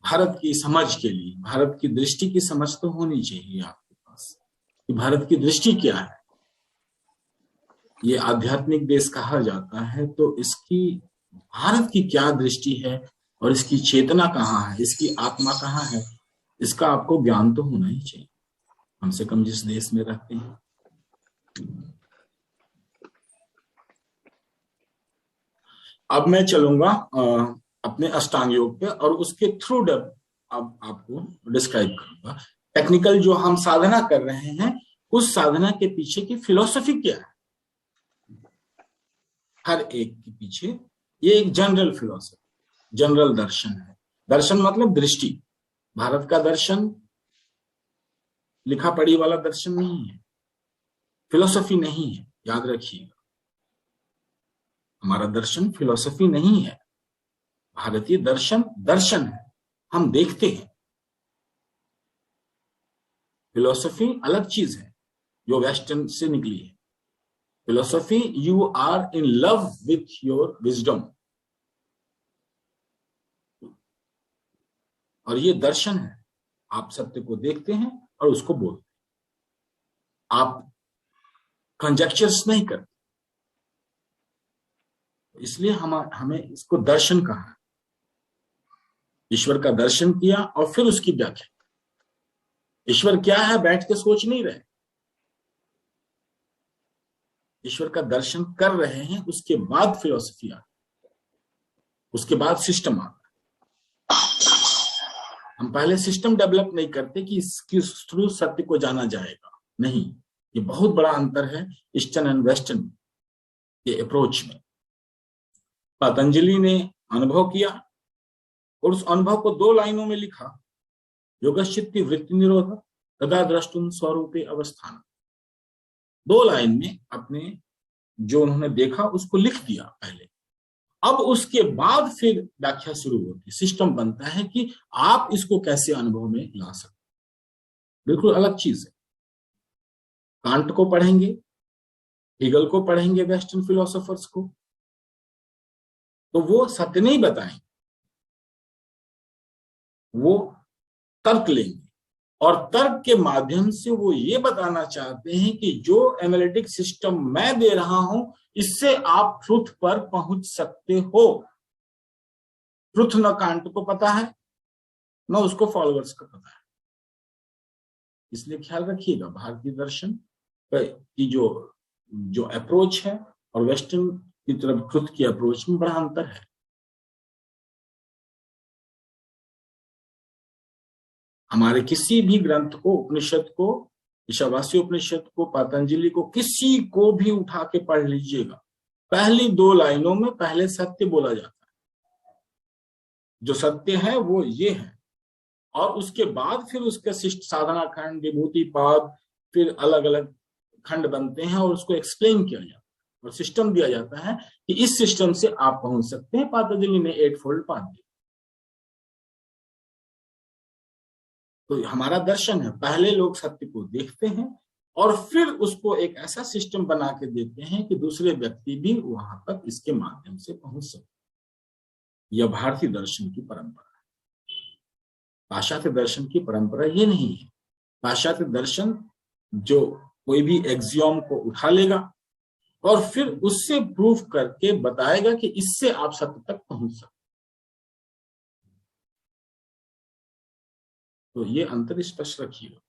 भारत की समझ के लिए, भारत की दृष्टि की समझ तो होनी चाहिए आपके पास कि भारत की दृष्टि क्या है। ये आध्यात्मिक देश कहा जाता है, तो इसकी भारत की क्या दृष्टि है और इसकी चेतना कहाँ है, इसकी आत्मा कहाँ है, इसका आपको ज्ञान तो होना ही चाहिए, कम से कम जिस देश में रहते हैं। अब मैं चलूंगा अपने अष्टांग योग पे और उसके थ्रू अब आपको डिस्क्राइब करूंगा टेक्निकल जो हम साधना कर रहे हैं, उस साधना के पीछे की फिलॉसफी क्या है। हर एक के पीछे ये एक जनरल फिलॉसफी, जनरल दर्शन है। दर्शन मतलब दृष्टि। भारत का दर्शन लिखा पढ़ी वाला दर्शन नहीं है, फिलॉसफी नहीं है, याद रखिएगा। हमारा दर्शन फिलॉसफी नहीं है, भारतीय दर्शन दर्शन है, हम देखते हैं। फिलॉसफी अलग चीज है जो वेस्टर्न से निकली है। Philosophy, you are in love with your wisdom, और ये दर्शन है। आप सत्य को देखते हैं और उसको बोलते हैं, आप कंजेक्चर्स नहीं करते। इसलिए हमें इसको दर्शन कहा। ईश्वर का दर्शन किया और फिर उसकी व्याख्या। ईश्वर क्या है बैठ के सोच नहीं रहे, ईश्वर का दर्शन कर रहे हैं, उसके बाद फिलॉसफी आता, उसके बाद सिस्टम आता। हम पहले सिस्टम डेवलप नहीं करते कि इसके थ्रू सत्य को जाना जाएगा, नहीं। ये बहुत बड़ा अंतर है ईस्टर्न एंड वेस्टर्न के अप्रोच में। पतंजलि ने अनुभव किया और उस अनुभव को 2 लाइनों में लिखा, योगश्चित्ति वृत्ति निरोध तदा द्रष्टुम स्वरूपे अवस्थान। 2 लाइन में अपने जो उन्होंने देखा उसको लिख दिया पहले। अब उसके बाद फिर व्याख्या शुरू होती, सिस्टम बनता है कि आप इसको कैसे अनुभव में ला सकते। बिल्कुल अलग चीज है। कांट को पढ़ेंगे, हीगल को पढ़ेंगे, वेस्टर्न फिलोसोफर्स को, तो वो सत्य नहीं बताएंगे, वो तर्क लेंगे और तर्क के माध्यम से वो ये बताना चाहते हैं कि जो एनालिटिक सिस्टम मैं दे रहा हूं, इससे आप ट्रुथ पर पहुंच सकते हो। ट्रुथ न कांट को पता है, न उसको फॉलोअर्स को पता है। इसलिए ख्याल रखिएगा, भारतीय दर्शन की जो अप्रोच है और वेस्टर्न की तरफ ट्रुथ की अप्रोच में बड़ा अंतर है। हमारे किसी भी ग्रंथ को, उपनिषद को, ईशावासी उपनिषद को, पतंजलि को, किसी को भी उठा के पढ़ लीजिएगा, पहली 2 लाइनों में पहले सत्य बोला जाता है। जो सत्य है वो ये है, और उसके बाद फिर उसके साधना खंड, विभूति पाद, फिर अलग अलग खंड बनते हैं और उसको एक्सप्लेन किया जाता है और सिस्टम दिया जाता है कि इस सिस्टम से आप पहुंच सकते हैं। पतंजलि ने 8 फोल्ड पाथ दिया। तो हमारा दर्शन है, पहले लोग सत्य को देखते हैं और फिर उसको एक ऐसा सिस्टम बना के देते हैं कि दूसरे व्यक्ति भी वहां तक इसके माध्यम से पहुंच सके। यह भारतीय दर्शन की परंपरा है। पाश्चात्य दर्शन की परंपरा ये नहीं है। पाश्चात्य दर्शन जो कोई भी एक्सियोम को उठा लेगा और फिर उससे प्रूफ करके बताएगा कि इससे आप सत्य तक पहुंच सकते। तो ये अंतर स्पष्ट रखिएगा।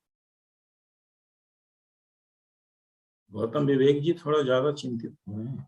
गौतम विवेक जी थोड़ा ज्यादा चिंतित हुए हैं।